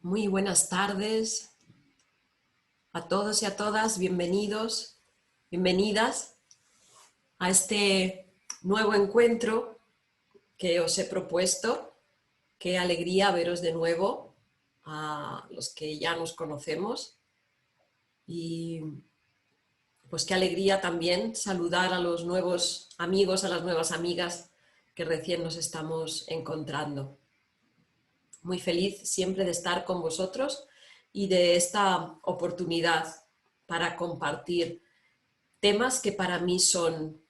Muy buenas tardes a todos y a todas, bienvenidos, bienvenidas a este nuevo encuentro que os he propuesto. Qué alegría veros de nuevo a los que ya nos conocemos y pues qué alegría también saludar a los nuevos amigos, a las nuevas amigas que recién nos estamos encontrando. Muy feliz siempre de estar con vosotros y de esta oportunidad para compartir temas que para mí son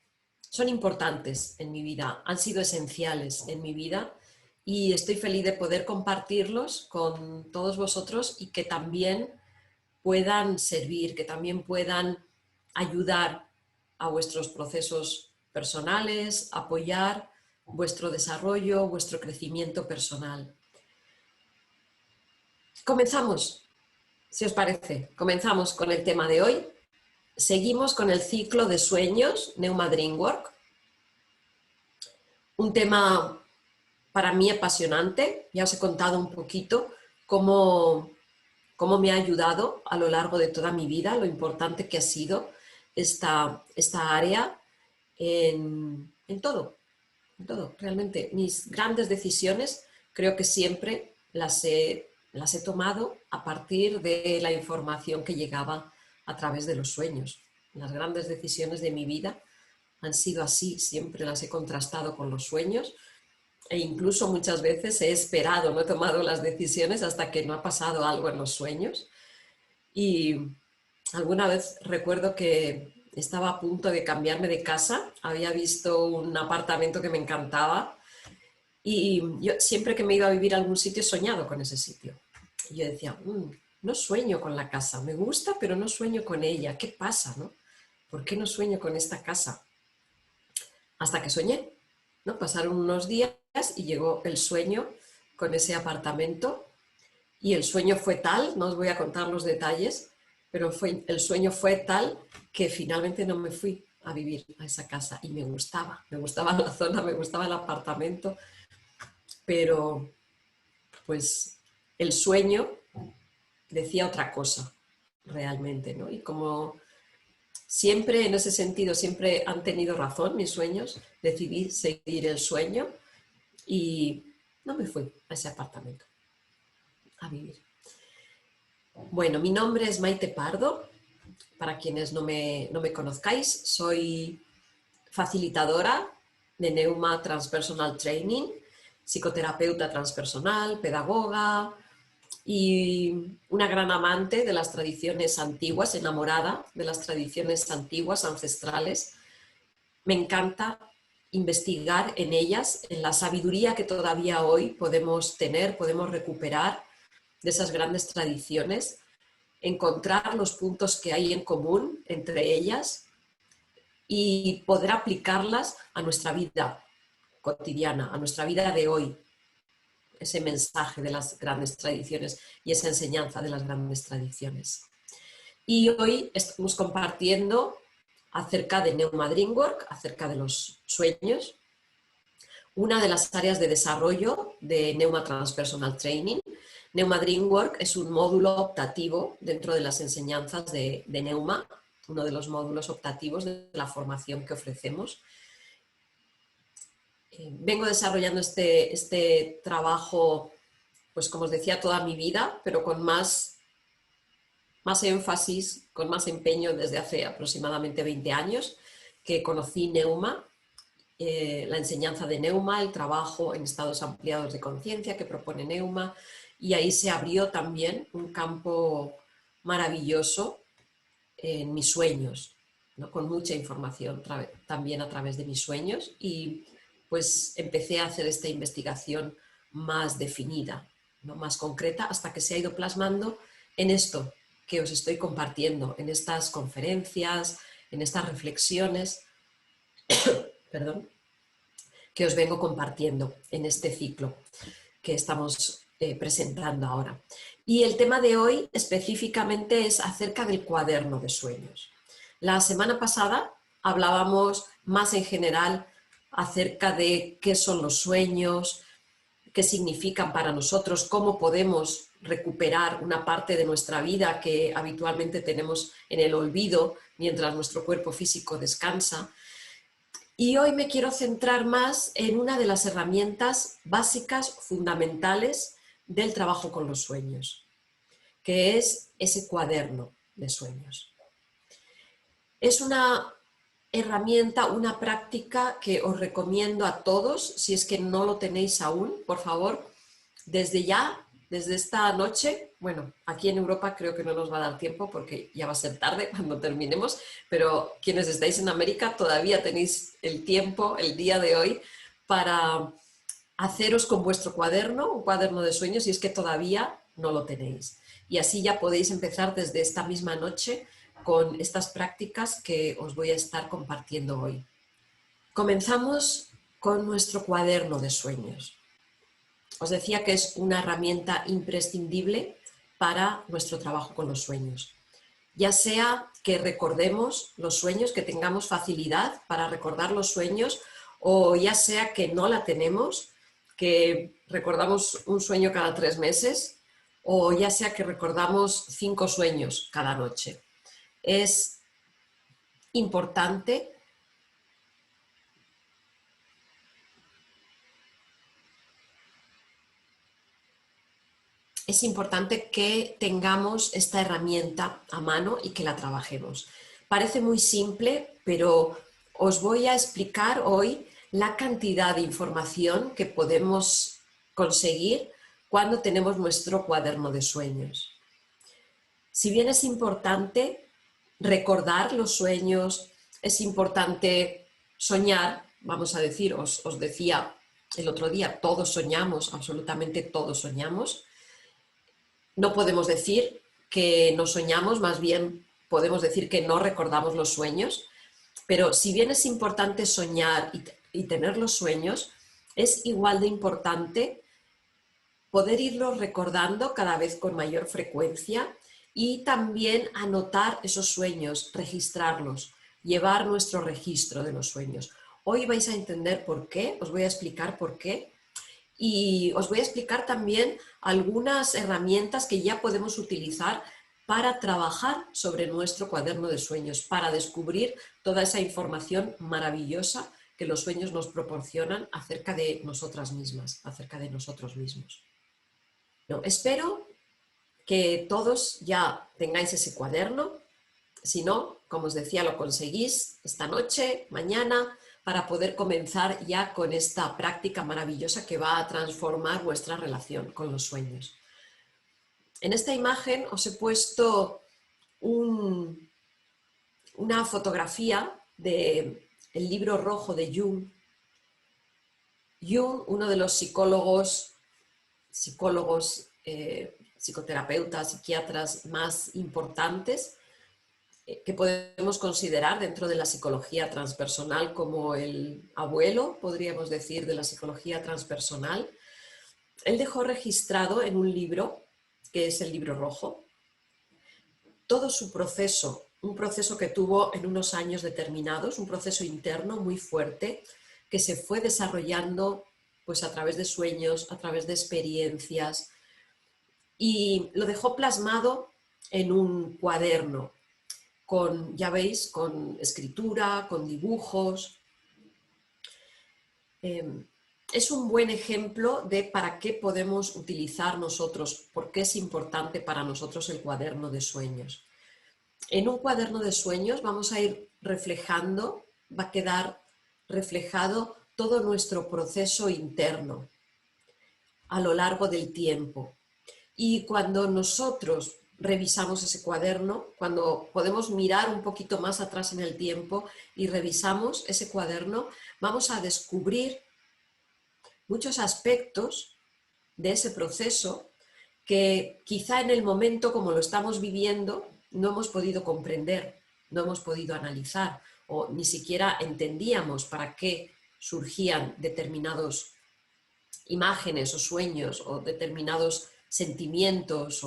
importantes en mi vida, han sido esenciales en mi vida y estoy feliz de poder compartirlos con todos vosotros y que también puedan servir, que también puedan ayudar a vuestros procesos personales, apoyar vuestro desarrollo, vuestro crecimiento personal. Comenzamos, si os parece, comenzamos con el tema de hoy. Seguimos con el ciclo de sueños, Neuma Dreamwork. Un tema para mí apasionante. Ya os he contado un poquito cómo me ha ayudado a lo largo de toda mi vida, lo importante que ha sido esta área en todo. Realmente mis grandes decisiones creo que siempre las he tomado a partir de la información que llegaba a través de los sueños. Las grandes decisiones de mi vida han sido así, siempre las he contrastado con los sueños e incluso muchas veces he esperado, no he tomado las decisiones hasta que no ha pasado algo en los sueños. Y alguna vez recuerdo que estaba a punto de cambiarme de casa, había visto un apartamento que me encantaba y yo siempre que me iba a vivir a algún sitio he soñado con ese sitio. Y yo decía, no sueño con la casa, me gusta pero no sueño con ella, ¿qué pasa, no? ¿Por qué no sueño con esta casa? Hasta que soñé, ¿no? Pasaron unos días y llegó el sueño con ese apartamento y el sueño fue tal, no os voy a contar los detalles, pero el sueño fue tal que finalmente no me fui a vivir a esa casa y me gustaba la zona, me gustaba el apartamento, pero pues el sueño decía otra cosa realmente, ¿no? Y como siempre en ese sentido, siempre han tenido razón mis sueños, decidí seguir el sueño y no me fui a ese apartamento a vivir. Bueno, mi nombre es Maite Pardo. Para quienes no me conozcáis, soy facilitadora de Neuma Transpersonal Training, psicoterapeuta transpersonal, pedagoga y una gran amante de las tradiciones antiguas, enamorada de las tradiciones antiguas, ancestrales. Me encanta investigar en ellas, en la sabiduría que todavía hoy podemos tener, podemos recuperar de esas grandes tradiciones, encontrar los puntos que hay en común entre ellas y poder aplicarlas a nuestra vida cotidiana, a nuestra vida de hoy. Ese mensaje de las grandes tradiciones y esa enseñanza de las grandes tradiciones. Y hoy estamos compartiendo acerca de Neuma Dreamwork, acerca de los sueños, una de las áreas de desarrollo de Neuma Transpersonal Training. Neuma Dreamwork es un módulo optativo dentro de las enseñanzas de Neuma, uno de los módulos optativos de la formación que ofrecemos. Vengo desarrollando este trabajo, pues como os decía, toda mi vida, pero con más énfasis, con más empeño desde hace aproximadamente 20 años que conocí Neuma, la enseñanza de Neuma, el trabajo en estados ampliados de conciencia que propone Neuma, y ahí se abrió también un campo maravilloso en mis sueños, ¿no? Con mucha información también a través de mis sueños, y pues empecé a hacer esta investigación más definida, ¿no? Más concreta, hasta que se ha ido plasmando en esto que os estoy compartiendo, en estas conferencias, en estas reflexiones perdón, que os vengo compartiendo en este ciclo que estamos presentando ahora. Y el tema de hoy específicamente es acerca del cuaderno de sueños. La semana pasada hablábamos más en general acerca de qué son los sueños, qué significan para nosotros, cómo podemos recuperar una parte de nuestra vida que habitualmente tenemos en el olvido mientras nuestro cuerpo físico descansa. Y hoy me quiero centrar más en una de las herramientas básicas, fundamentales del trabajo con los sueños, que es ese cuaderno de sueños. Es una herramienta, una práctica que os recomiendo a todos, si es que no lo tenéis aún, por favor, desde ya, desde esta noche, bueno, aquí en Europa creo que no nos va a dar tiempo porque ya va a ser tarde cuando terminemos, pero quienes estáis en América todavía tenéis el tiempo, el día de hoy, para haceros con vuestro cuaderno, un cuaderno de sueños, si es que todavía no lo tenéis. Y así ya podéis empezar desde esta misma noche con estas prácticas que os voy a estar compartiendo hoy. Comenzamos con nuestro cuaderno de sueños. Os decía que es una herramienta imprescindible para nuestro trabajo con los sueños. Ya sea que recordemos los sueños, que tengamos facilidad para recordar los sueños, o ya sea que no la tenemos, que recordamos un sueño cada 3 meses, o ya sea que recordamos 5 sueños cada noche. Es importante que tengamos esta herramienta a mano y que la trabajemos. Parece muy simple, pero os voy a explicar hoy la cantidad de información que podemos conseguir cuando tenemos nuestro cuaderno de sueños. Si bien es importante recordar los sueños, es importante soñar, vamos a decir, os decía el otro día, todos soñamos, absolutamente todos soñamos. No podemos decir que no soñamos, más bien podemos decir que no recordamos los sueños, pero si bien es importante soñar y tener los sueños, es igual de importante poder irlos recordando cada vez con mayor frecuencia y también anotar esos sueños, registrarlos, llevar nuestro registro de los sueños. Hoy vais a entender por qué, os voy a explicar por qué. Y os voy a explicar también algunas herramientas que ya podemos utilizar para trabajar sobre nuestro cuaderno de sueños, para descubrir toda esa información maravillosa que los sueños nos proporcionan acerca de nosotras mismas, acerca de nosotros mismos. No, espero que todos ya tengáis ese cuaderno. Si no, como os decía, lo conseguís esta noche, mañana, para poder comenzar ya con esta práctica maravillosa que va a transformar vuestra relación con los sueños. En esta imagen os he puesto una fotografía del libro rojo de Jung. Jung, uno de los psicólogos, psicoterapeutas, psiquiatras más importantes, que podemos considerar dentro de la psicología transpersonal como el abuelo, podríamos decir, de la psicología transpersonal. Él dejó registrado en un libro, que es el libro rojo, todo su proceso, un proceso que tuvo en unos años determinados, un proceso interno muy fuerte que se fue desarrollando pues, a través de sueños, a través de experiencias, y lo dejó plasmado en un cuaderno, con, ya veis, con escritura, con dibujos. Es un buen ejemplo de para qué podemos utilizar nosotros, por qué es importante para nosotros el cuaderno de sueños. En un cuaderno de sueños vamos a ir reflejando, va a quedar reflejado todo nuestro proceso interno a lo largo del tiempo. Y cuando nosotros revisamos ese cuaderno, cuando podemos mirar un poquito más atrás en el tiempo y revisamos ese cuaderno, vamos a descubrir muchos aspectos de ese proceso que quizá en el momento como lo estamos viviendo no hemos podido comprender, no hemos podido analizar o ni siquiera entendíamos para qué surgían determinadas imágenes o sueños o determinados sentimientos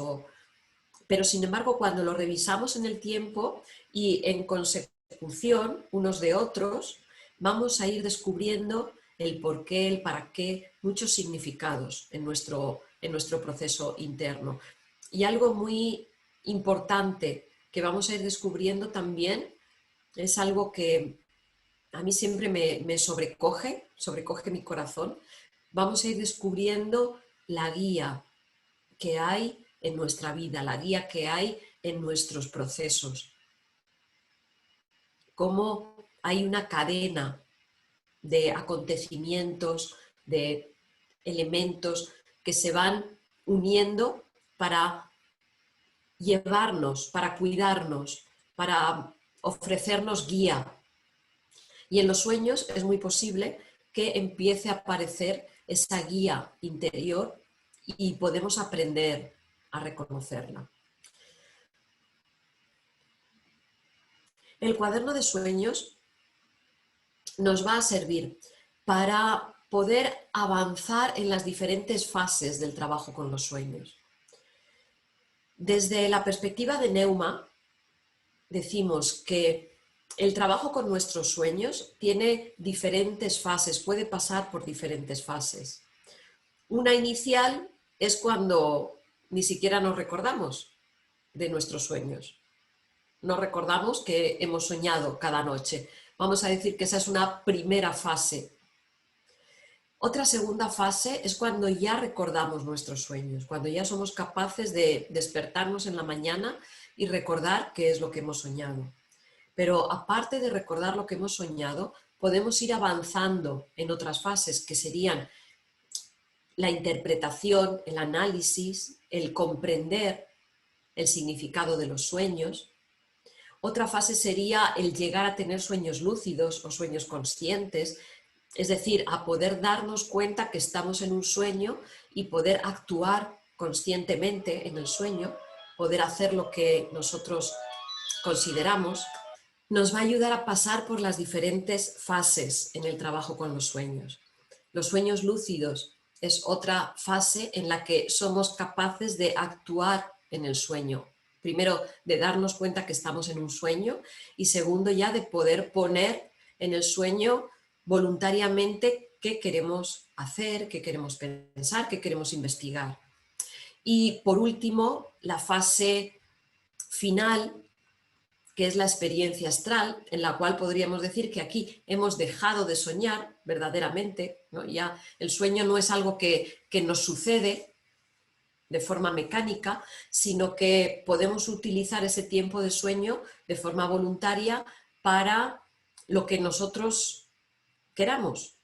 pero sin embargo cuando lo revisamos en el tiempo y en consecución unos de otros, vamos a ir descubriendo el por qué, el para qué, muchos significados en nuestro proceso interno. Y algo muy importante que vamos a ir descubriendo también es algo que a mí siempre me sobrecoge mi corazón. Vamos a ir descubriendo la guía que hay en nuestra vida, la guía que hay en nuestros procesos. Cómo hay una cadena de acontecimientos, de elementos que se van uniendo para llevarnos, para cuidarnos, para ofrecernos guía. Y en los sueños es muy posible que empiece a aparecer esa guía interior y podemos aprender a reconocerla. El cuaderno de sueños nos va a servir para poder avanzar en las diferentes fases del trabajo con los sueños. Desde la perspectiva de Neuma, decimos que el trabajo con nuestros sueños tiene diferentes fases, puede pasar por diferentes fases. Una inicial es cuando ni siquiera nos recordamos de nuestros sueños. No recordamos que hemos soñado cada noche. Vamos a decir que esa es una primera fase. Otra segunda fase es cuando ya recordamos nuestros sueños, cuando ya somos capaces de despertarnos en la mañana y recordar qué es lo que hemos soñado. Pero aparte de recordar lo que hemos soñado, podemos ir avanzando en otras fases que serían la interpretación, el análisis, el comprender el significado de los sueños. Otra fase sería el llegar a tener sueños lúcidos o sueños conscientes, es decir, a poder darnos cuenta que estamos en un sueño y poder actuar conscientemente en el sueño, poder hacer lo que nosotros consideramos. Nos va a ayudar a pasar por las diferentes fases en el trabajo con los sueños. Los sueños lúcidos es otra fase en la que somos capaces de actuar en el sueño. Primero, de darnos cuenta que estamos en un sueño y segundo, ya de poder poner en el sueño voluntariamente qué queremos hacer, qué queremos pensar, qué queremos investigar. Y por último, la fase final, que es la experiencia astral, en la cual podríamos decir que aquí hemos dejado de soñar verdaderamente, ¿no? Ya el sueño no es algo que nos sucede de forma mecánica, sino que podemos utilizar ese tiempo de sueño de forma voluntaria para lo que nosotros queramos.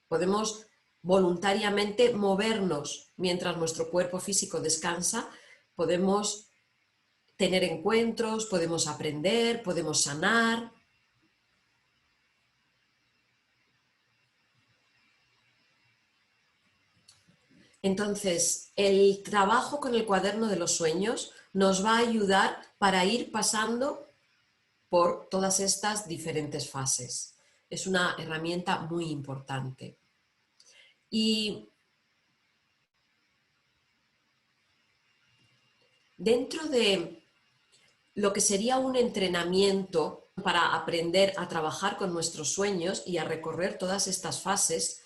Podemos voluntariamente movernos mientras nuestro cuerpo físico descansa, podemos tener encuentros, podemos aprender, podemos sanar. Entonces, el trabajo con el cuaderno de los sueños nos va a ayudar para ir pasando por todas estas diferentes fases. Es una herramienta muy importante. Y dentro de lo que sería un entrenamiento para aprender a trabajar con nuestros sueños y a recorrer todas estas fases,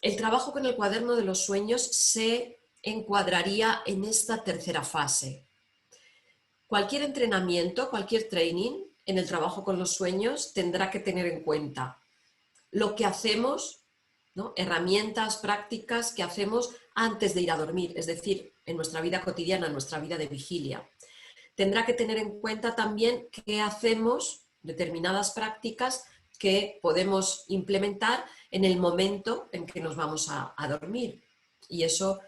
el trabajo con el cuaderno de los sueños se encuadraría en esta tercera fase. Cualquier entrenamiento, cualquier training en el trabajo con los sueños tendrá que tener en cuenta lo que hacemos, ¿no? Herramientas, prácticas que hacemos antes de ir a dormir, es decir, en nuestra vida cotidiana, en nuestra vida de vigilia. Tendrá que tener en cuenta también qué hacemos, determinadas prácticas que podemos implementar en el momento en que nos vamos a dormir. Y eso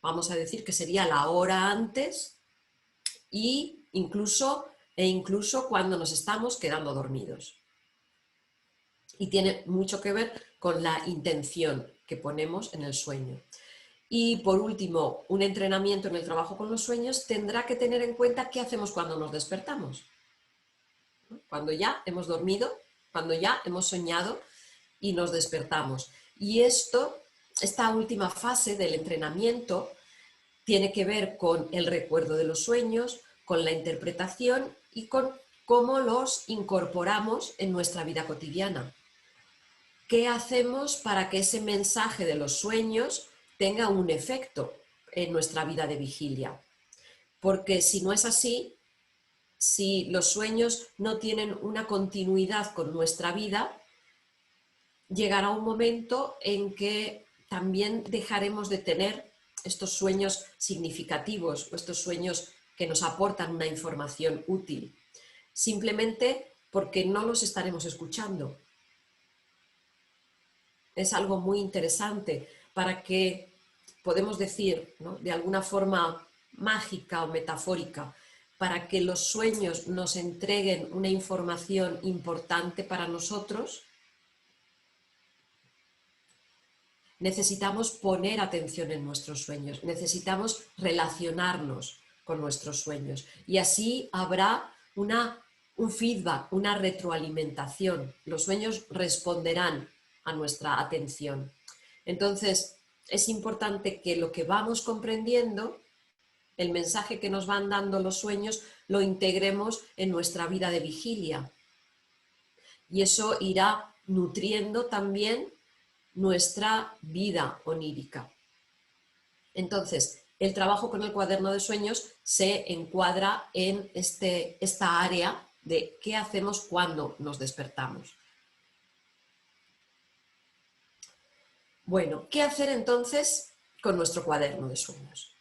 vamos a decir que sería la hora antes e incluso cuando nos estamos quedando dormidos. Y tiene mucho que ver con la intención que ponemos en el sueño. Y por último, un entrenamiento en el trabajo con los sueños tendrá que tener en cuenta qué hacemos cuando nos despertamos. Cuando ya hemos dormido, cuando ya hemos soñado y nos despertamos. Y esta última fase del entrenamiento tiene que ver con el recuerdo de los sueños, con la interpretación y con cómo los incorporamos en nuestra vida cotidiana. ¿qué hacemos para que ese mensaje de los sueños tenga un efecto en nuestra vida de vigilia? Porque si no es así, si los sueños no tienen una continuidad con nuestra vida, llegará un momento en que también dejaremos de tener estos sueños significativos o estos sueños que nos aportan una información útil, simplemente porque no los estaremos escuchando. Es algo muy interesante para que, podemos decir, ¿no?, de alguna forma mágica o metafórica, para que los sueños nos entreguen una información importante para nosotros, necesitamos poner atención en nuestros sueños, necesitamos relacionarnos con nuestros sueños y así habrá un feedback, una retroalimentación. Los sueños responderán a nuestra atención. Entonces, es importante que lo que vamos comprendiendo, el mensaje que nos van dando los sueños, lo integremos en nuestra vida de vigilia. Y eso irá nutriendo también nuestra vida onírica. Entonces, el trabajo con el cuaderno de sueños se encuadra en esta área de qué hacemos cuando nos despertamos. Bueno, ¿qué hacer entonces con nuestro cuaderno de sueños?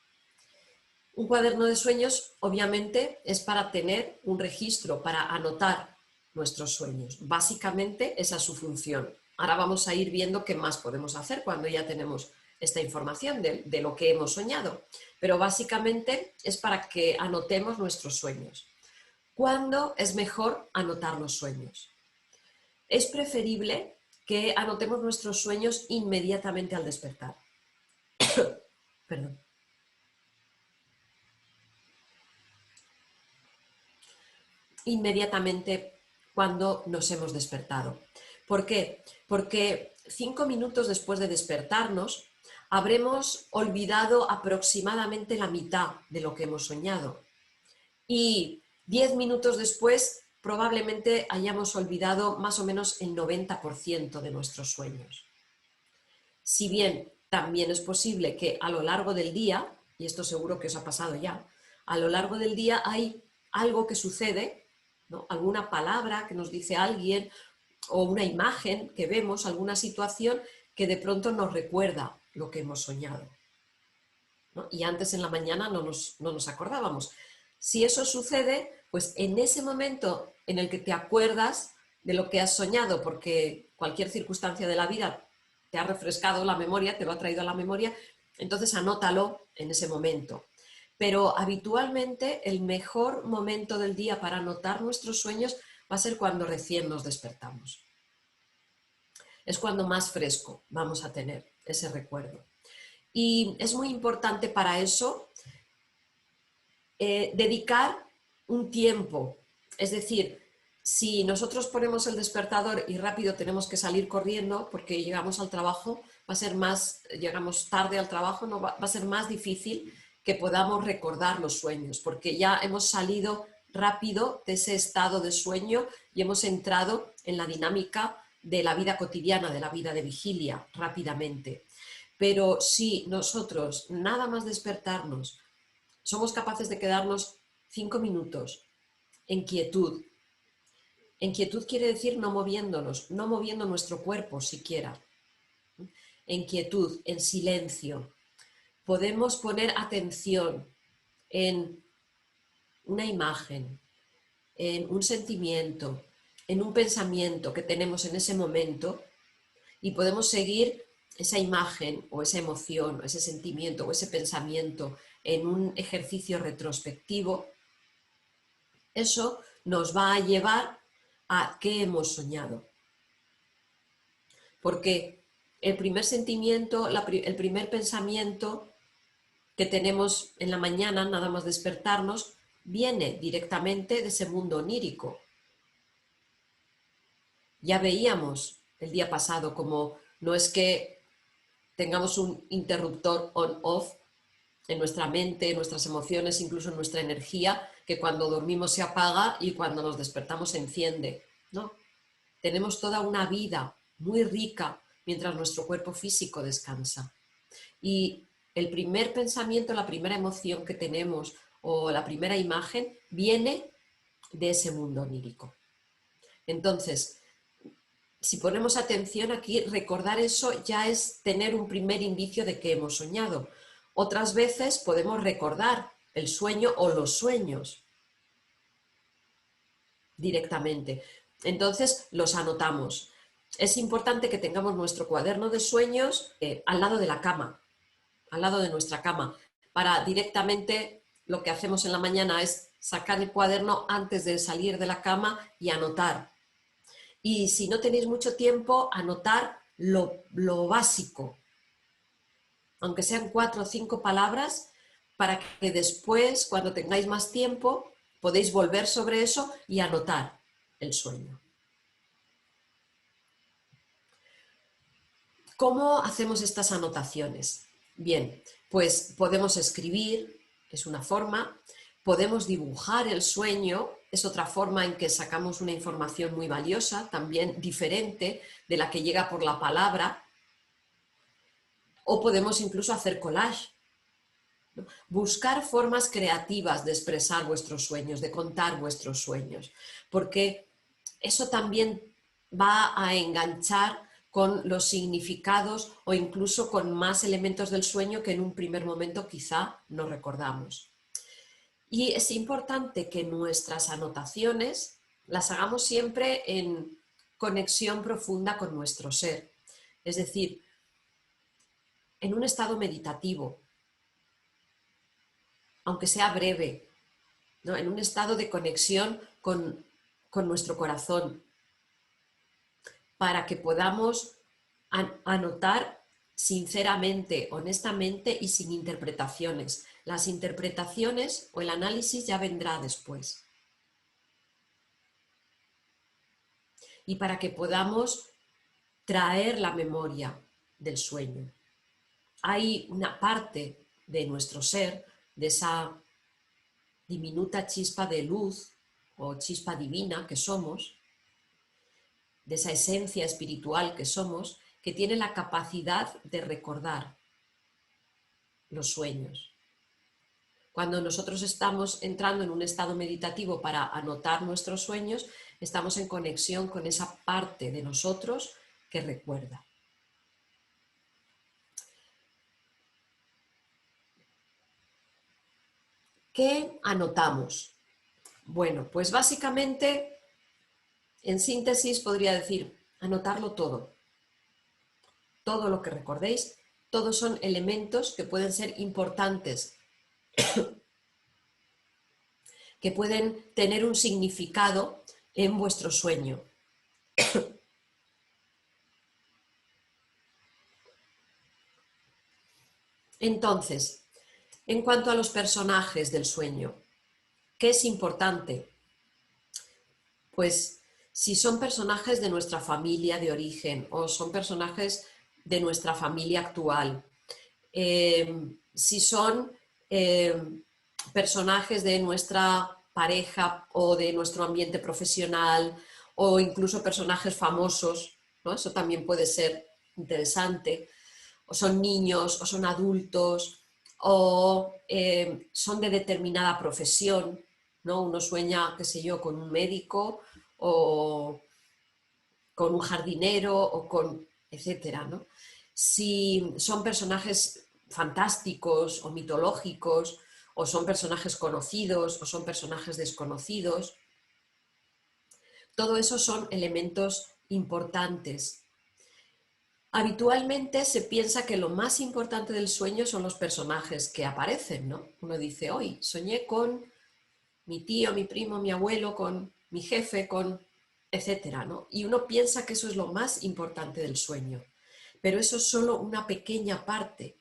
Un cuaderno de sueños, obviamente, es para tener un registro, para anotar nuestros sueños. Básicamente, esa es su función. Ahora vamos a ir viendo qué más podemos hacer cuando ya tenemos esta información de lo que hemos soñado. Pero básicamente es para que anotemos nuestros sueños. ¿Cuándo es mejor anotar los sueños? Es preferible que anotemos nuestros sueños inmediatamente al despertar. Perdón. Inmediatamente cuando nos hemos despertado. ¿Por qué? Porque 5 minutos después de despertarnos habremos olvidado aproximadamente la mitad de lo que hemos soñado y 10 minutos después probablemente hayamos olvidado más o menos el 90% de nuestros sueños. Si bien también es posible que a lo largo del día, y esto seguro que os ha pasado ya, a lo largo del día hay algo que sucede, ¿no?, alguna palabra que nos dice alguien o una imagen que vemos, alguna situación que de pronto nos recuerda lo que hemos soñado, ¿no? Y antes en la mañana no nos acordábamos. Si eso sucede, pues en ese momento en el que te acuerdas de lo que has soñado, porque cualquier circunstancia de la vida te ha refrescado la memoria, te lo ha traído a la memoria, entonces anótalo en ese momento. Pero habitualmente el mejor momento del día para anotar nuestros sueños va a ser cuando recién nos despertamos. Es cuando más fresco vamos a tener ese recuerdo. Y es muy importante para eso dedicar un tiempo. Es decir, si nosotros ponemos el despertador y rápido tenemos que salir corriendo porque llegamos al trabajo, llegamos tarde al trabajo, va a ser más difícil que podamos recordar los sueños, porque ya hemos salido rápido de ese estado de sueño y hemos entrado en la dinámica de la vida cotidiana, de la vida de vigilia, rápidamente. Pero si nosotros, nada más despertarnos, somos capaces de quedarnos 5 minutos en quietud. En quietud quiere decir no moviéndonos, no moviendo nuestro cuerpo siquiera. En quietud, en silencio. Podemos poner atención en una imagen, en un sentimiento, en un pensamiento que tenemos en ese momento y podemos seguir esa imagen o esa emoción, o ese sentimiento o ese pensamiento en un ejercicio retrospectivo. Eso nos va a llevar a qué hemos soñado. Porque el primer sentimiento, el primer pensamiento que tenemos en la mañana, nada más despertarnos, viene directamente de ese mundo onírico. Ya veíamos el día pasado como no es que tengamos un interruptor on-off en nuestra mente, en nuestras emociones, incluso en nuestra energía, que cuando dormimos se apaga y cuando nos despertamos se enciende, ¿no? Tenemos toda una vida muy rica mientras nuestro cuerpo físico descansa. Y el primer pensamiento, la primera emoción que tenemos o la primera imagen viene de ese mundo onírico. Entonces, si ponemos atención aquí, recordar eso ya es tener un primer indicio de que hemos soñado. Otras veces podemos recordar el sueño o los sueños directamente. Entonces los anotamos. Es importante que tengamos nuestro cuaderno de sueños al lado de la cama, al lado de nuestra cama, para directamente lo que hacemos en la mañana es sacar el cuaderno antes de salir de la cama y anotar. Y si no tenéis mucho tiempo, anotar lo básico, aunque sean 4 o 5 palabras, para que después, cuando tengáis más tiempo, podéis volver sobre eso y anotar el sueño. ¿Cómo hacemos estas anotaciones? Bien, pues podemos escribir, es una forma, podemos dibujar el sueño, es otra forma en que sacamos una información muy valiosa, también diferente de la que llega por la palabra, o podemos incluso hacer collage. Buscar formas creativas de expresar vuestros sueños, de contar vuestros sueños, porque eso también va a enganchar con los significados o incluso con más elementos del sueño que en un primer momento quizá no recordamos. Y es importante que nuestras anotaciones las hagamos siempre en conexión profunda con nuestro ser, es decir, en un estado meditativo, aunque sea breve, ¿no? En un estado de conexión con nuestro corazón, para que podamos anotar sinceramente, honestamente y sin interpretaciones. Las interpretaciones o el análisis ya vendrá después. Y para que podamos traer la memoria del sueño. Hay una parte de nuestro ser, de esa diminuta chispa de luz o chispa divina que somos, de esa esencia espiritual que somos, que tiene la capacidad de recordar los sueños. Cuando nosotros estamos entrando en un estado meditativo para anotar nuestros sueños, estamos en conexión con esa parte de nosotros que recuerda. ¿Qué anotamos? Bueno, pues básicamente, en síntesis, podría decir, anotarlo todo. Todo lo que recordéis, todos son elementos que pueden ser importantes, que pueden tener un significado en vuestro sueño. Entonces, en cuanto a los personajes del sueño, ¿qué es importante? Pues si son personajes de nuestra familia de origen o son personajes de nuestra familia actual, si son personajes de nuestra pareja o de nuestro ambiente profesional o incluso personajes famosos, ¿no? Eso también puede ser interesante, o son niños o son adultos o son de determinada profesión, ¿no? Uno sueña, qué sé yo, con un médico o con un jardinero o con etcétera, ¿no? Si son personajes fantásticos o mitológicos, o son personajes conocidos o son personajes desconocidos, todo eso son elementos importantes. Habitualmente se piensa que lo más importante del sueño son los personajes que aparecen, ¿no? Uno dice, hoy soñé con mi tío, mi primo, mi abuelo, con mi jefe, con etcétera, ¿no? Y uno piensa que eso es lo más importante del sueño, pero eso es solo una pequeña parte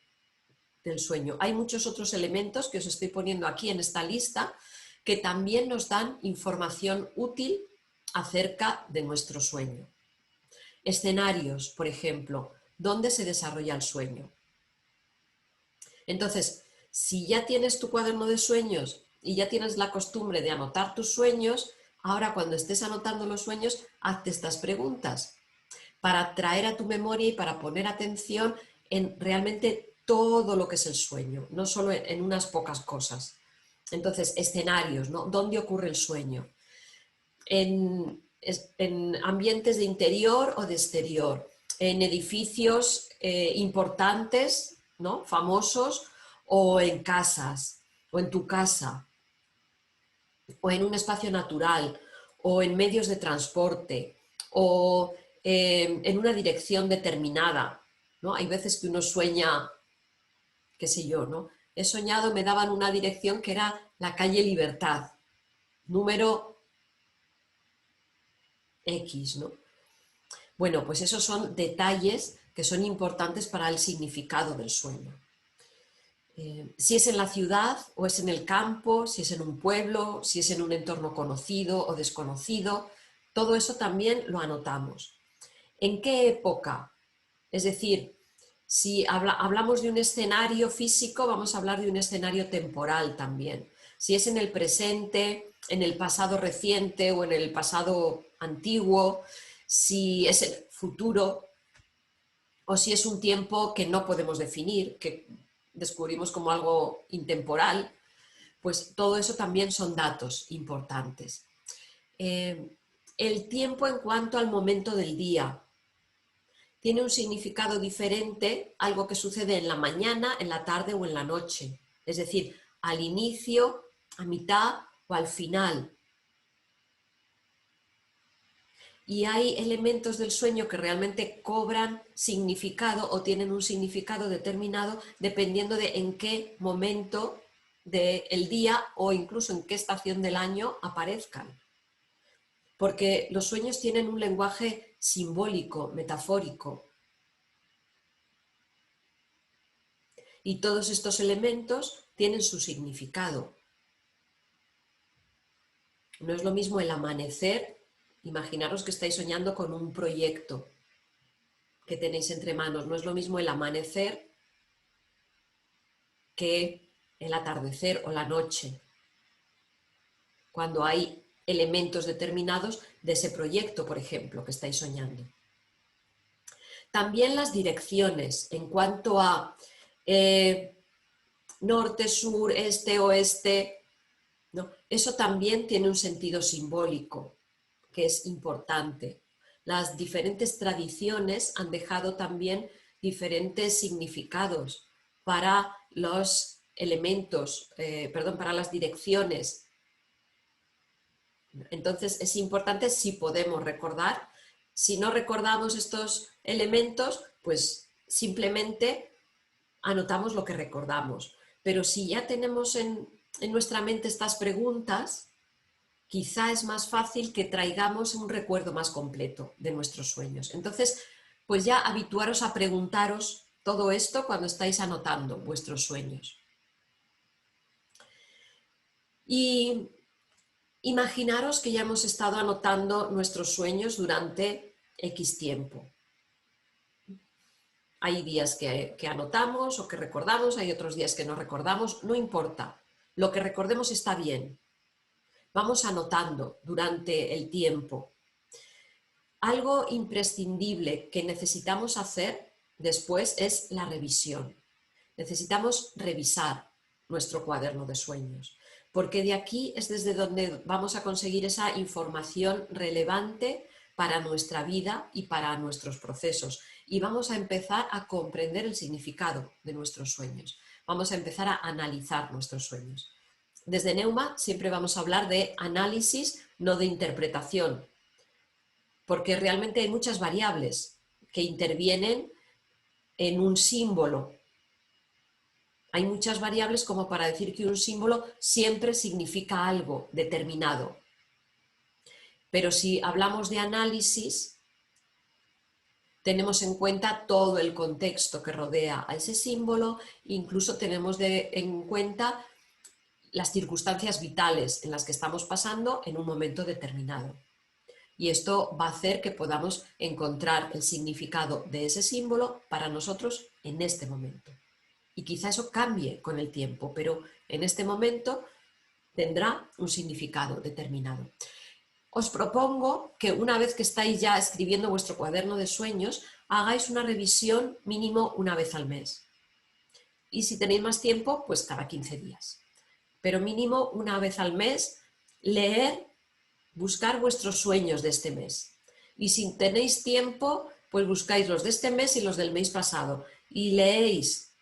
del sueño. Hay muchos otros elementos que os estoy poniendo aquí en esta lista que también nos dan información útil acerca de nuestro sueño. Escenarios, por ejemplo, ¿dónde se desarrolla el sueño? Entonces, si ya tienes tu cuaderno de sueños y ya tienes la costumbre de anotar tus sueños, ahora cuando estés anotando los sueños, hazte estas preguntas. para traer a tu memoria y para poner atención en realmente todo lo que es el sueño, no solo en unas pocas cosas. Entonces, escenarios, ¿no? ¿Dónde ocurre el sueño? En ambientes de interior o de exterior, en edificios importantes, ¿no? Famosos, o en casas, o en tu casa, o en un espacio natural, o en medios de transporte, o en una dirección determinada, ¿no? Hay veces que uno sueña, qué sé yo, ¿no? He soñado, me daban una dirección que era la calle Libertad, número X, ¿no? Bueno, pues esos son detalles que son importantes para el significado del sueño. Si es en la ciudad o es en el campo, si es en un pueblo, si es en un entorno conocido o desconocido, todo eso también lo anotamos. ¿En qué época? Es decir, si hablamos de un escenario físico, vamos a hablar de un escenario temporal también. Si es en el presente, en el pasado reciente o en el pasado antiguo, si es el futuro o si es un tiempo que no podemos definir, que descubrimos como algo intemporal, pues todo eso también son datos importantes. El tiempo en cuanto al momento del día tiene un significado diferente, algo que sucede en la mañana, en la tarde o en la noche, es decir, al inicio, a mitad o al final. Y hay elementos del sueño que realmente cobran significado o tienen un significado determinado dependiendo de en qué momento del día o incluso en qué estación del año aparezcan. Porque los sueños tienen un lenguaje simbólico, metafórico. Y todos estos elementos tienen su significado. No es lo mismo el amanecer, imaginaros que estáis soñando con un proyecto que tenéis entre manos, no es lo mismo el amanecer que el atardecer o la noche, cuando hay elementos determinados de ese proyecto, por ejemplo, que estáis soñando. También las direcciones en cuanto a norte, sur, este, oeste, ¿no? Eso también tiene un sentido simbólico que es importante. Las diferentes tradiciones han dejado también diferentes significados para los elementos, para las direcciones. Entonces es importante si podemos recordar. Si no recordamos estos elementos, pues simplemente anotamos lo que recordamos. Pero si ya tenemos en nuestra mente estas preguntas, quizá es más fácil que traigamos un recuerdo más completo de nuestros sueños. Entonces, pues ya habituaros a preguntaros todo esto cuando estáis anotando vuestros sueños. Y imaginaros que ya hemos estado anotando nuestros sueños durante X tiempo. Hay días que anotamos o que recordamos, hay otros días que no recordamos, no importa. Lo que recordemos está bien. Vamos anotando durante el tiempo. Algo imprescindible que necesitamos hacer después es la revisión. Necesitamos revisar nuestro cuaderno de sueños, porque de aquí es desde donde vamos a conseguir esa información relevante para nuestra vida y para nuestros procesos. Y vamos a empezar a comprender el significado de nuestros sueños. Vamos a empezar a analizar nuestros sueños. Desde Neuma siempre vamos a hablar de análisis, no de interpretación, porque realmente hay muchas variables que intervienen en un símbolo. Hay muchas variables como para decir que un símbolo siempre significa algo determinado. Pero si hablamos de análisis, tenemos en cuenta todo el contexto que rodea a ese símbolo, incluso tenemos en cuenta las circunstancias vitales en las que estamos pasando en un momento determinado. Y esto va a hacer que podamos encontrar el significado de ese símbolo para nosotros en este momento. Y quizá eso cambie con el tiempo, pero en este momento tendrá un significado determinado. os propongo que una vez que estáis ya escribiendo vuestro cuaderno de sueños, hagáis una revisión mínimo una vez al mes. Y si tenéis más tiempo, pues cada 15 días. Pero mínimo una vez al mes, leer, buscar vuestros sueños de este mes. Y si tenéis tiempo, pues buscáis los de este mes y los del mes pasado y leéis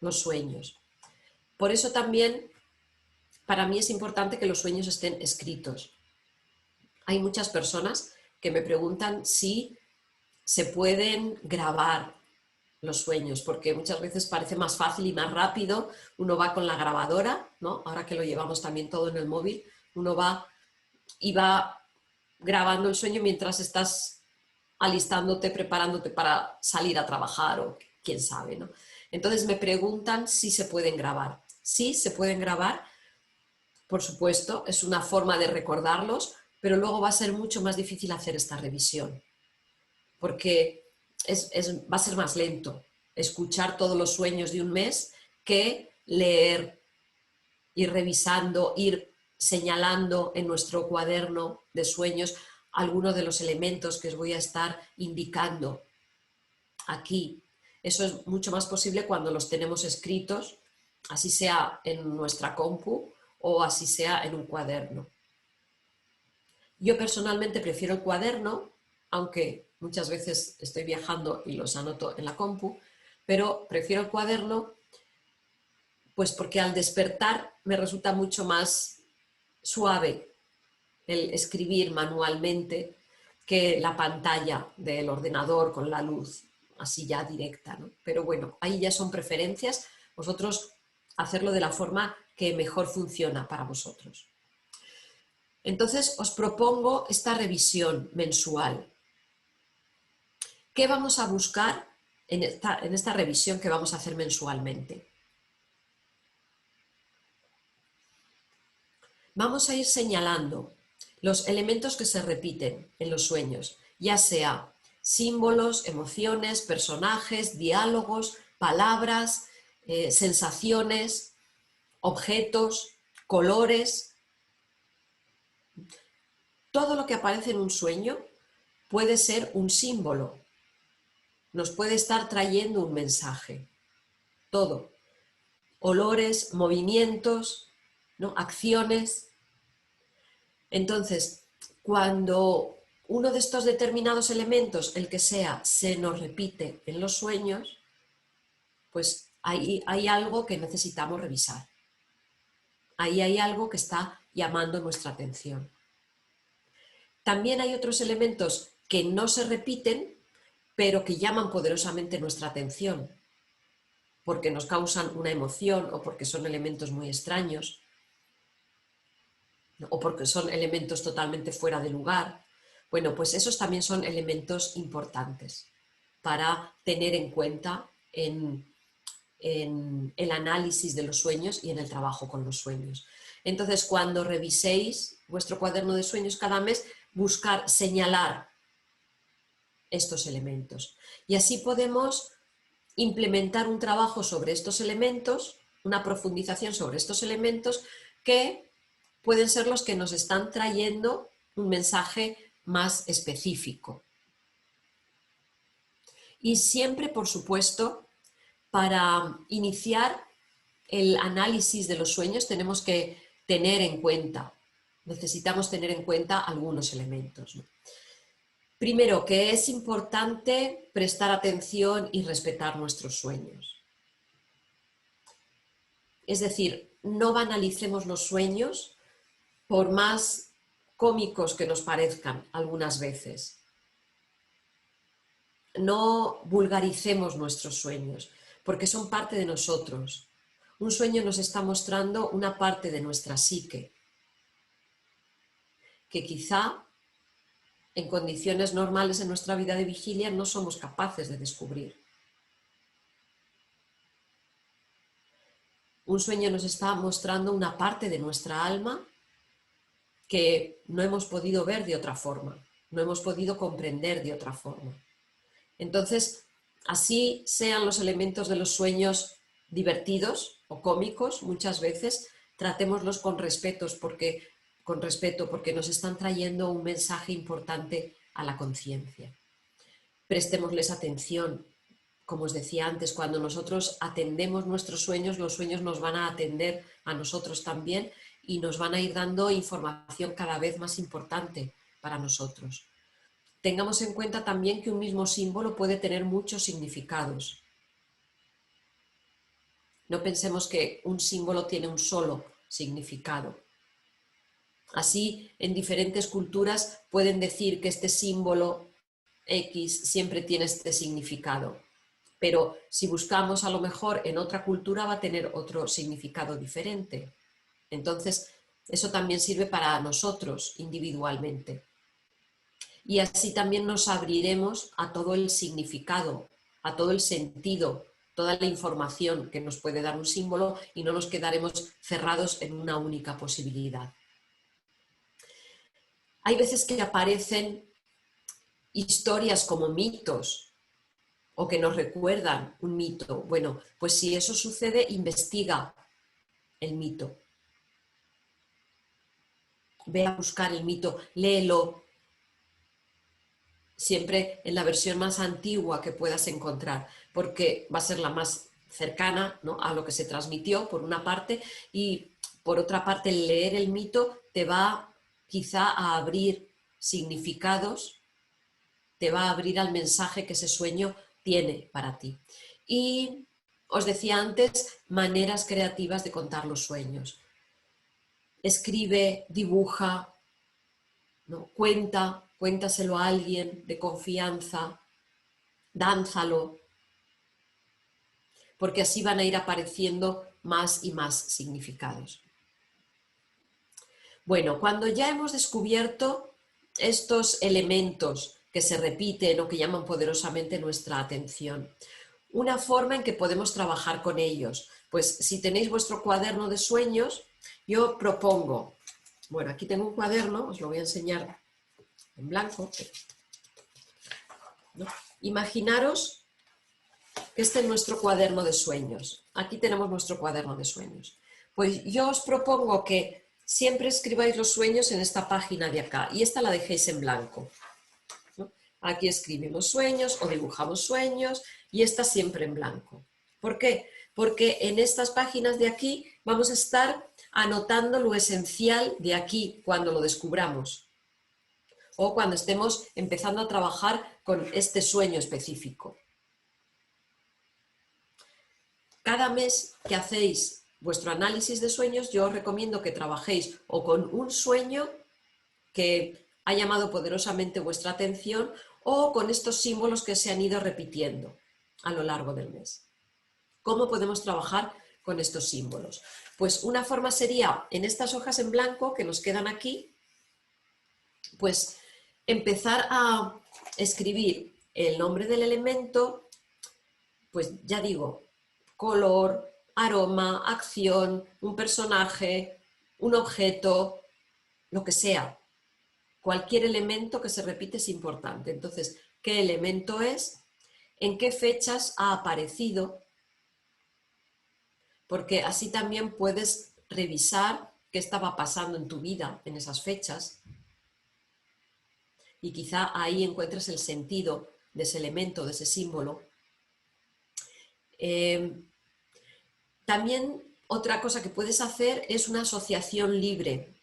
los sueños. Por eso también para mí es importante que los sueños estén escritos. Hay muchas personas que me preguntan si se pueden grabar los sueños, porque muchas veces parece más fácil y más rápido. Uno va con la grabadora, ¿no? Ahora que lo llevamos también todo en el móvil, uno va y va grabando el sueño mientras estás alistándote, preparándote para salir a trabajar o quién sabe, ¿no? Entonces me preguntan si se pueden grabar. Sí, se pueden grabar, por supuesto, es una forma de recordarlos, pero luego va a ser mucho más difícil hacer esta revisión, porque va a ser más lento escuchar todos los sueños de un mes que leer, ir revisando, ir señalando en nuestro cuaderno de sueños algunos de los elementos que os voy a estar indicando aquí. Eso es mucho más posible cuando los tenemos escritos, así sea en nuestra compu o así sea en un cuaderno. Yo personalmente prefiero el cuaderno, aunque muchas veces estoy viajando y los anoto en la compu, pero prefiero el cuaderno pues porque al despertar me resulta mucho más suave el escribir manualmente que la pantalla del ordenador con la luz así ya directa, ¿no? Pero bueno, ahí ya son preferencias, vosotros hacerlo de la forma que mejor funciona para vosotros. Entonces os propongo esta revisión mensual. ¿Qué vamos a buscar en esta revisión que vamos a hacer mensualmente? Vamos a ir señalando los elementos que se repiten en los sueños, ya sea símbolos, emociones, personajes, diálogos, palabras, sensaciones, objetos, colores. Todo lo que aparece en un sueño puede ser un símbolo, nos puede estar trayendo un mensaje. Todo. Olores, movimientos, ¿no? Acciones. Entonces, cuando uno de estos determinados elementos, el que sea, se nos repite en los sueños, pues ahí hay algo que necesitamos revisar. Ahí hay algo que está llamando nuestra atención. También hay otros elementos que no se repiten, pero que llaman poderosamente nuestra atención, porque nos causan una emoción o porque son elementos muy extraños o porque son elementos totalmente fuera de lugar. Bueno, pues esos también son elementos importantes para tener en cuenta en el análisis de los sueños y en el trabajo con los sueños. Entonces, cuando reviséis vuestro cuaderno de sueños cada mes, buscar señalar estos elementos. Y así podemos implementar un trabajo sobre estos elementos, una profundización sobre estos elementos que pueden ser los que nos están trayendo un mensaje más específico. Y siempre, por supuesto, para iniciar el análisis de los sueños tenemos que tener en cuenta, necesitamos tener en cuenta algunos elementos, ¿no? Primero, que es importante prestar atención y respetar nuestros sueños. Es decir, no banalicemos los sueños por más cómicos que nos parezcan algunas veces. No vulgaricemos nuestros sueños, porque son parte de nosotros. Un sueño nos está mostrando una parte de nuestra psique, que quizá en condiciones normales en nuestra vida de vigilia no somos capaces de descubrir. Un sueño nos está mostrando una parte de nuestra alma que no hemos podido ver de otra forma, no hemos podido comprender de otra forma. Entonces, así sean los elementos de los sueños divertidos o cómicos, muchas veces tratémoslos con respetos porque con respeto, porque nos están trayendo un mensaje importante a la conciencia. Prestémosles atención. Como os decía antes, cuando nosotros atendemos nuestros sueños, los sueños nos van a atender a nosotros también y nos van a ir dando información cada vez más importante para nosotros. Tengamos en cuenta también que un mismo símbolo puede tener muchos significados. No pensemos que un símbolo tiene un solo significado. Así, en diferentes culturas pueden decir que este símbolo X siempre tiene este significado, pero si buscamos a lo mejor en otra cultura va a tener otro significado diferente. Entonces, eso también sirve para nosotros individualmente. Y así también nos abriremos a todo el significado, a todo el sentido, toda la información que nos puede dar un símbolo y no nos quedaremos cerrados en una única posibilidad. Hay veces que aparecen historias como mitos o que nos recuerdan un mito. Bueno, pues si eso sucede, investiga el mito. Ve a buscar el mito, léelo, siempre en la versión más antigua que puedas encontrar, porque va a ser la más cercana, ¿no?, a lo que se transmitió, por una parte, y por otra parte, leer el mito te va quizá a abrir significados, te va a abrir al mensaje que ese sueño tiene para ti. Y os decía antes, maneras creativas de contar los sueños. Escribe, dibuja, ¿no?, cuéntaselo a alguien de confianza, dánzalo, porque así van a ir apareciendo más y más significados. Bueno, cuando ya hemos descubierto estos elementos que se repiten o que llaman poderosamente nuestra atención, una forma en que podemos trabajar con ellos, pues si tenéis vuestro cuaderno de sueños, yo propongo, bueno, aquí tengo un cuaderno, os lo voy a enseñar en blanco, ¿no? Imaginaros que este es nuestro cuaderno de sueños. Aquí tenemos nuestro cuaderno de sueños. Pues yo os propongo que siempre escribáis los sueños en esta página de acá y esta la dejéis en blanco, ¿no? Aquí escribimos sueños o dibujamos sueños y esta siempre en blanco. ¿Por qué? Porque en estas páginas de aquí vamos a estar anotando lo esencial de aquí cuando lo descubramos o cuando estemos empezando a trabajar con este sueño específico. Cada mes que hacéis vuestro análisis de sueños, yo os recomiendo que trabajéis o con un sueño que ha llamado poderosamente vuestra atención o con estos símbolos que se han ido repitiendo a lo largo del mes. ¿Cómo podemos trabajar con estos símbolos? Pues una forma sería, en estas hojas en blanco que nos quedan aquí, pues empezar a escribir el nombre del elemento, pues ya digo, color, aroma, acción, un personaje, un objeto, lo que sea. Cualquier elemento que se repite es importante. Entonces, ¿qué elemento es? ¿En qué fechas ha aparecido? Porque así también puedes revisar qué estaba pasando en tu vida en esas fechas y quizá ahí encuentres el sentido de ese elemento, de ese símbolo. También otra cosa que puedes hacer es una asociación libre.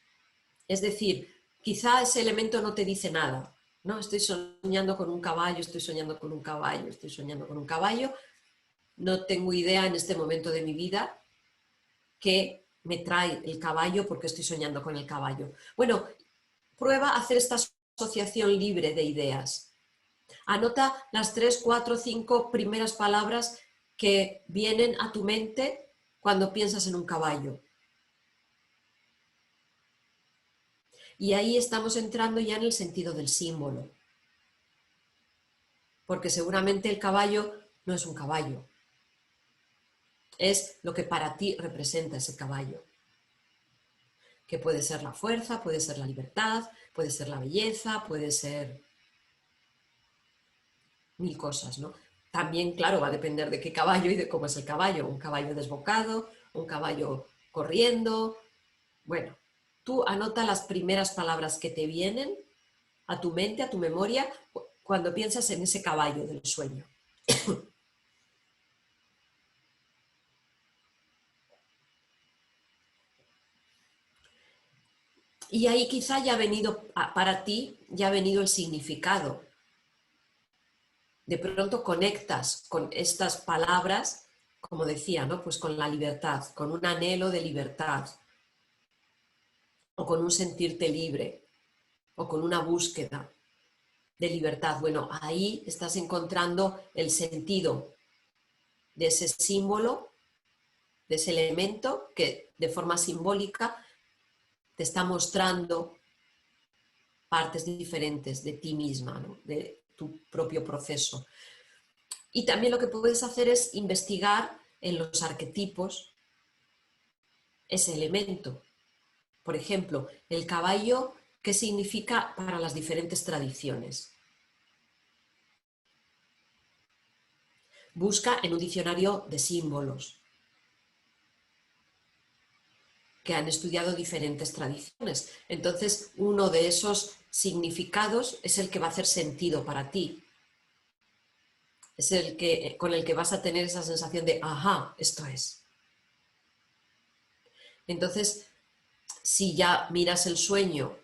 Es decir, quizá ese elemento no te dice nada, ¿no? Estoy soñando con un caballo, estoy soñando con un caballo, estoy soñando con un caballo. No tengo idea en este momento de mi vida qué me trae el caballo porque estoy soñando con el caballo. Bueno, prueba a hacer esta asociación libre de ideas. Anota las 3, 4, 5 primeras palabras que vienen a tu mente cuando piensas en un caballo. Y ahí estamos entrando ya en el sentido del símbolo. Porque seguramente el caballo no es un caballo. Es lo que para ti representa ese caballo. Que puede ser la fuerza, puede ser la libertad, puede ser la belleza, puede ser mil cosas, ¿no? También, claro, va a depender de qué caballo y de cómo es el caballo. Un caballo desbocado, un caballo corriendo, bueno. Tú anota las primeras palabras que te vienen a tu mente, a tu memoria, cuando piensas en ese caballo del sueño. Y ahí quizá ya ha venido, para ti, ya ha venido el significado. De pronto conectas con estas palabras, como decía, ¿no? Pues con la libertad, con un anhelo de libertad, o con un sentirte libre, o con una búsqueda de libertad. Bueno, ahí estás encontrando el sentido de ese símbolo, de ese elemento que de forma simbólica te está mostrando partes diferentes de ti misma, ¿no? De tu propio proceso. Y también lo que puedes hacer es investigar en los arquetipos ese elemento. Por ejemplo, el caballo, ¿qué significa para las diferentes tradiciones? Busca en un diccionario de símbolos que han estudiado diferentes tradiciones. Entonces, uno de esos significados es el que va a hacer sentido para ti. Es el que, con el que vas a tener esa sensación de, ajá, esto es. Entonces, si ya miras el sueño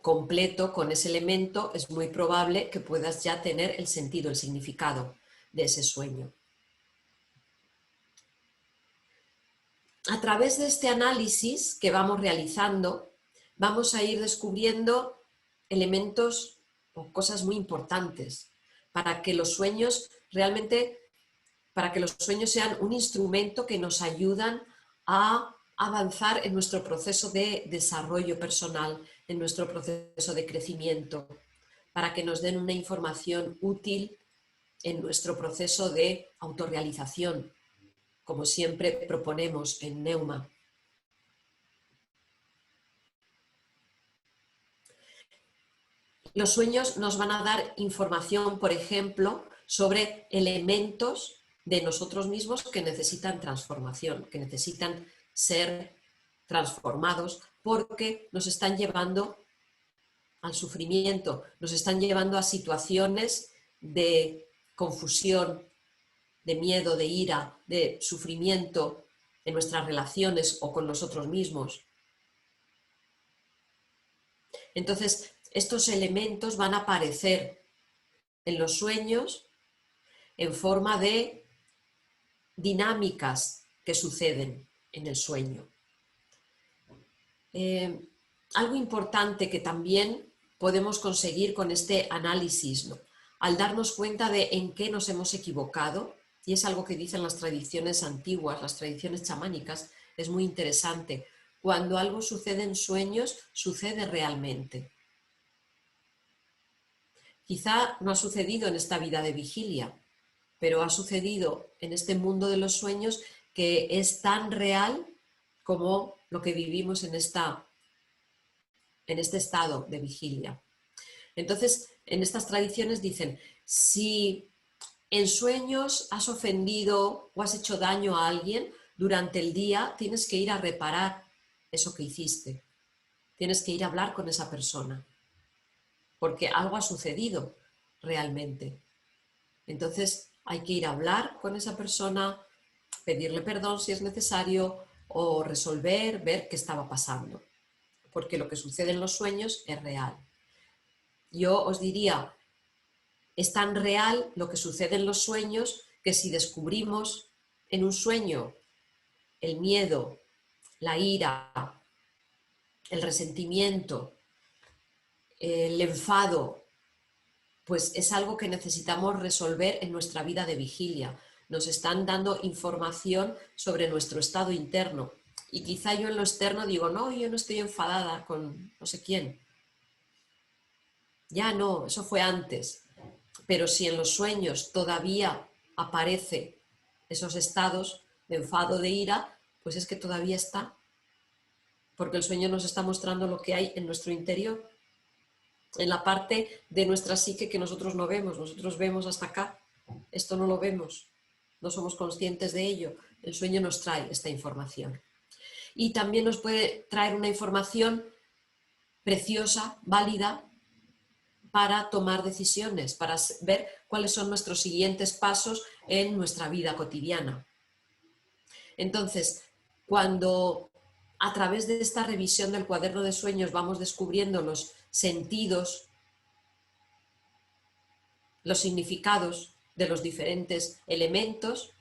completo con ese elemento, es muy probable que puedas ya tener el sentido, el significado de ese sueño. A través de este análisis que vamos realizando, vamos a ir descubriendo elementos o cosas muy importantes para que los sueños realmente, para que los sueños sean un instrumento que nos ayudan a avanzar en nuestro proceso de desarrollo personal, en nuestro proceso de crecimiento, para que nos den una información útil en nuestro proceso de autorrealización, como siempre proponemos en Neuma. Los sueños nos van a dar información, por ejemplo, sobre elementos de nosotros mismos que necesitan transformación, que necesitan ser transformados porque nos están llevando al sufrimiento, nos están llevando a situaciones de confusión, de miedo, de ira, de sufrimiento en nuestras relaciones o con nosotros mismos. Entonces, estos elementos van a aparecer en los sueños en forma de dinámicas que suceden en el sueño. Algo importante que también podemos conseguir con este análisis, ¿no? Al darnos cuenta de en qué nos hemos equivocado, y es algo que dicen las tradiciones antiguas, las tradiciones chamánicas, es muy interesante. Cuando algo sucede en sueños, sucede realmente. Quizá no ha sucedido en esta vida de vigilia, pero ha sucedido en este mundo de los sueños que es tan real como lo que vivimos en este estado de vigilia. Entonces, en estas tradiciones dicen, si en sueños has ofendido o has hecho daño a alguien, durante el día tienes que ir a reparar eso que hiciste. Tienes que ir a hablar con esa persona, porque algo ha sucedido realmente. Entonces, hay que ir a hablar con esa persona, pedirle perdón si es necesario o resolver, ver qué estaba pasando, porque lo que sucede en los sueños es real. Yo os diría, es tan real lo que sucede en los sueños que si descubrimos en un sueño el miedo, la ira, el resentimiento, el enfado, pues es algo que necesitamos resolver en nuestra vida de vigilia. Nos están dando información sobre nuestro estado interno. Y quizá yo en lo externo digo, no, yo no estoy enfadada con no sé quién. Ya no, eso fue antes. Pero si en los sueños todavía aparece esos estados de enfado, de ira, pues es que todavía está. Porque el sueño nos está mostrando lo que hay en nuestro interior, en la parte de nuestra psique que nosotros no vemos. Nosotros vemos hasta acá, esto no lo vemos, no somos conscientes de ello. El sueño nos trae esta información. y también nos puede traer una información preciosa, válida, para tomar decisiones, para ver cuáles son nuestros siguientes pasos en nuestra vida cotidiana. Entonces, cuando a través de esta revisión del cuaderno de sueños vamos descubriendo los sentidos, los significados de los diferentes elementos,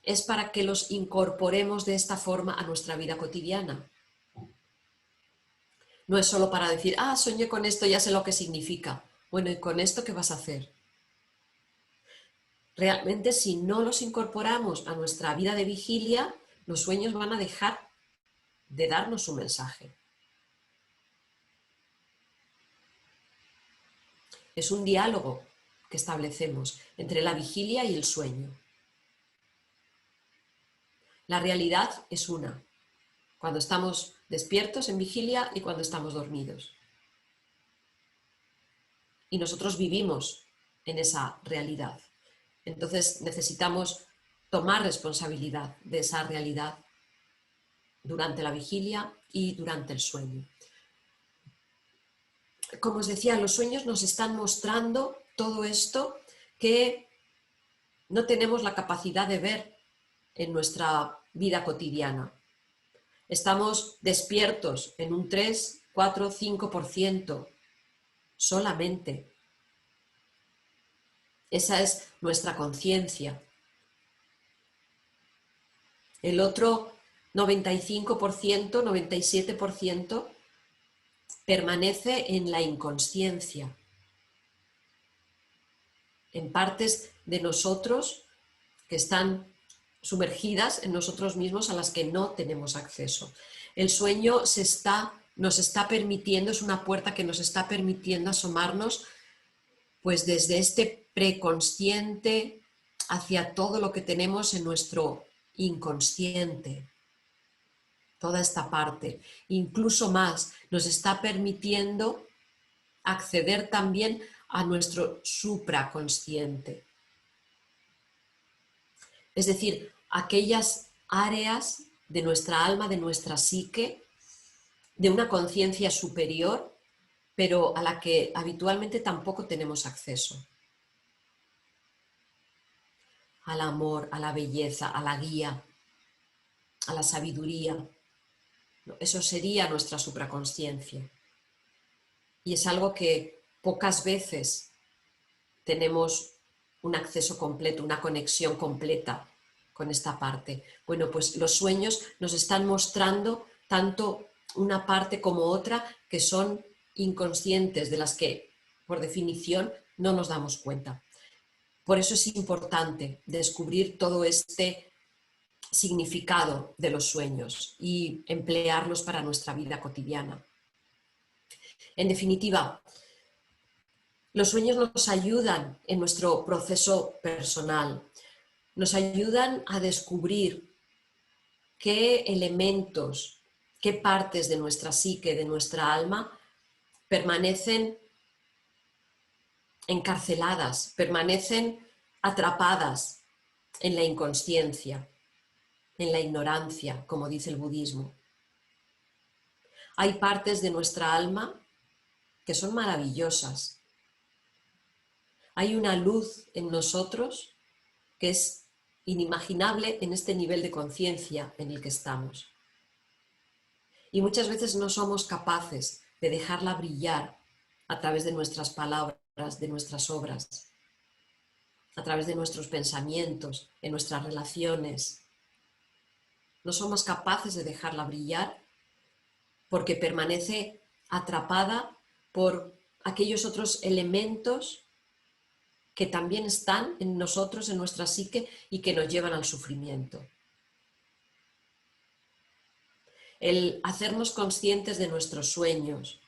es para que los incorporemos de esta forma a nuestra vida cotidiana. No es solo para decir, ah, soñé con esto, ya sé lo que significa. Bueno, ¿y con esto qué vas a hacer? Realmente, si no los incorporamos a nuestra vida de vigilia, los sueños van a dejar de darnos su mensaje. Es un diálogo que establecemos entre la vigilia y el sueño. La realidad es una, cuando estamos despiertos en vigilia y cuando estamos dormidos. Y nosotros vivimos en esa realidad. Entonces necesitamos tomar responsabilidad de esa realidad durante la vigilia y durante el sueño. Como os decía, los sueños nos están mostrando todo esto que no tenemos la capacidad de ver en nuestra vida cotidiana. Estamos despiertos en un 3, 4, 5% solamente. Esa es nuestra conciencia. El otro 95%, 97% permanece en la inconsciencia, en partes de nosotros que están sumergidas en nosotros mismos a las que no tenemos acceso. El sueño nos está permitiendo, es una puerta que nos está permitiendo asomarnos pues desde este preconsciente hacia todo lo que tenemos en nuestro inconsciente. Toda esta parte, incluso más, nos está permitiendo acceder también a nuestro supraconsciente. Es decir, aquellas áreas de nuestra alma, de nuestra psique, de una conciencia superior, pero a la que habitualmente tampoco tenemos acceso. Al amor, a la belleza, a la guía, a la sabiduría. Eso sería nuestra supraconsciencia. Y es algo que pocas veces tenemos un acceso completo, una conexión completa con esta parte. Bueno, pues los sueños nos están mostrando tanto una parte como otra que son inconscientes, de las que, por definición, no nos damos cuenta. Por eso es importante descubrir todo este significado de los sueños y emplearlos para nuestra vida cotidiana. En definitiva, los sueños nos ayudan en nuestro proceso personal, nos ayudan a descubrir qué elementos, qué partes de nuestra psique, de nuestra alma, permanecen encarceladas, permanecen atrapadas en la inconsciencia, en la ignorancia, como dice el budismo. Hay partes de nuestra alma que son maravillosas. Hay una luz en nosotros que es inimaginable en este nivel de conciencia en el que estamos. Y muchas veces no somos capaces de dejarla brillar a través de nuestras palabras, de nuestras obras, a través de nuestros pensamientos, en nuestras relaciones. No somos capaces de dejarla brillar porque permanece atrapada por aquellos otros elementos que también están en nosotros, en nuestra psique, y que nos llevan al sufrimiento. El hacernos conscientes de nuestros sueños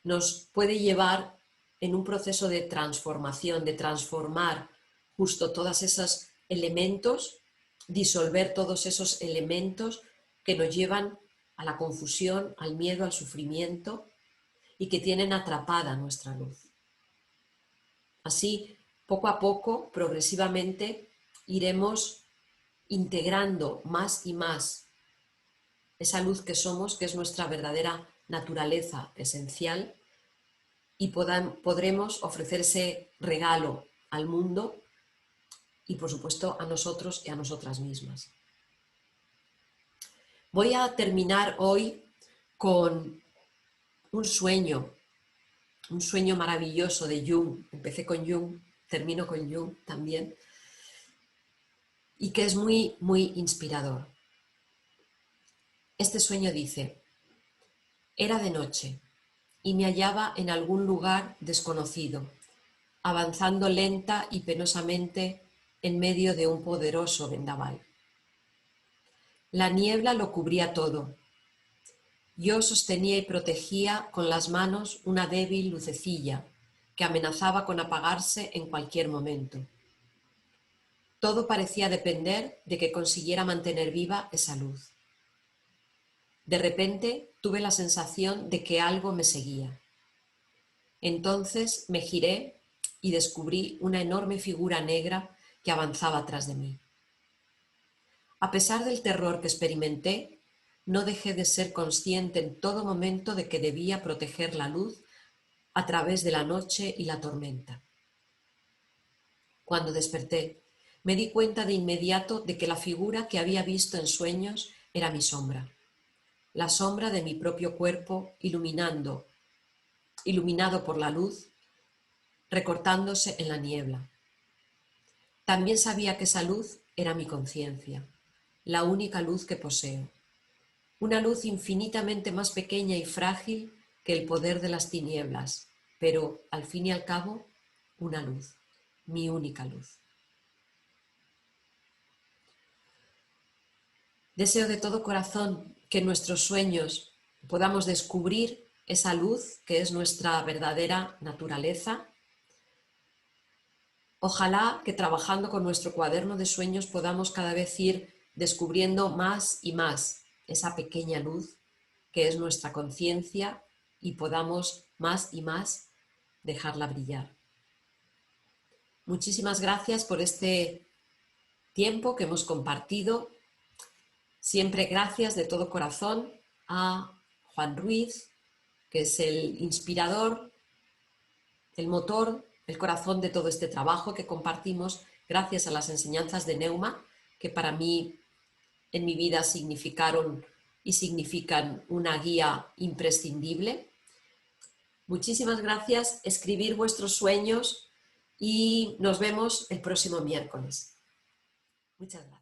nos puede llevar en un proceso de transformación, de transformar justo todos esos elementos, disolver todos esos elementos que nos llevan a la confusión, al miedo, al sufrimiento y que tienen atrapada nuestra luz. Así, poco a poco, progresivamente, iremos integrando más y más esa luz que somos, que es nuestra verdadera naturaleza esencial, y podremos ofrecer ese regalo al mundo y, por supuesto, a nosotros y a nosotras mismas. Voy a terminar hoy con un sueño maravilloso de Jung. Empecé con Jung, termino con Jung también, y que es muy, muy inspirador. Este sueño dice: era de noche y me hallaba en algún lugar desconocido, avanzando lenta y penosamente en medio de un poderoso vendaval. La niebla lo cubría todo. Yo sostenía y protegía con las manos una débil lucecilla que amenazaba con apagarse en cualquier momento. Todo parecía depender de que consiguiera mantener viva esa luz. De repente tuve la sensación de que algo me seguía. Entonces me giré y descubrí una enorme figura negra que avanzaba tras de mí. A pesar del terror que experimenté, no dejé de ser consciente en todo momento de que debía proteger la luz a través de la noche y la tormenta. Cuando desperté, me di cuenta de inmediato de que la figura que había visto en sueños era mi sombra, la sombra de mi propio cuerpo iluminado por la luz, recortándose en la niebla. También sabía que esa luz era mi conciencia, la única luz que poseo, una luz infinitamente más pequeña y frágil que el poder de las tinieblas, pero, al fin y al cabo, una luz, mi única luz. Deseo de todo corazón que en nuestros sueños podamos descubrir esa luz que es nuestra verdadera naturaleza. Ojalá que trabajando con nuestro cuaderno de sueños podamos cada vez ir descubriendo más y más esa pequeña luz que es nuestra conciencia y podamos más y más dejarla brillar. Muchísimas gracias por este tiempo que hemos compartido. Siempre gracias de todo corazón a Juan Ruiz, que es el inspirador, el motor, el corazón de todo este trabajo que compartimos gracias a las enseñanzas de Neuma, que para mí en mi vida significaron y significan una guía imprescindible. Muchísimas gracias, escribir vuestros sueños y nos vemos el próximo miércoles. Muchas gracias.